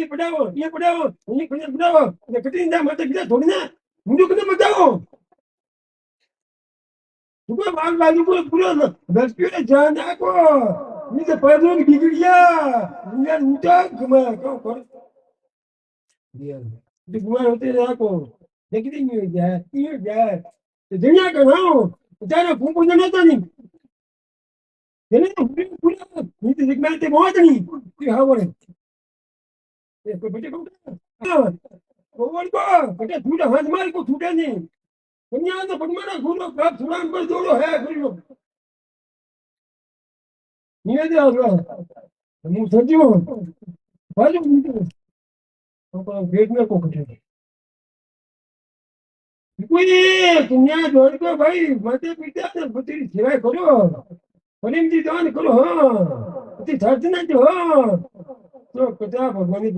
પડાવો અહીંયા પડાવો અહીંયા પડાવો અને કટીને જા માટે બીજા થોડી ના મુંડું કને બતાવો તું બાલ બાજુ પૂરો રસ્પીને જાન નાખો નીચે પડો કે બીગડી ગયા દુનિયા ઊંચા ગમા કહો કર તું ગુમાર હોતે રાખો દેખી નહીં જાય दुनिया का नाम बेचारा फूंक ना था नहीं ये तो पूरा नहीं तो दिखना ते बहुत नहीं कि हाँ बोले ये कोई बेटे को ओवर को बेटे छूटा हाथ मार को छूटे नहीं दुनिया तो पगमाना घूरो बाप सुनाम पर जोड़ो है घूरो नहीं दे और मुंह सजियो बाजू मुंह तो पेट में को कटे કોઈ દુનિયા જોડ કે ભાઈ માતે પિતા ને બધી સેવા કરો પ્રેમથી દાન કરો હા પછી સર્જ ના જો હા તો કદા ભગવાનની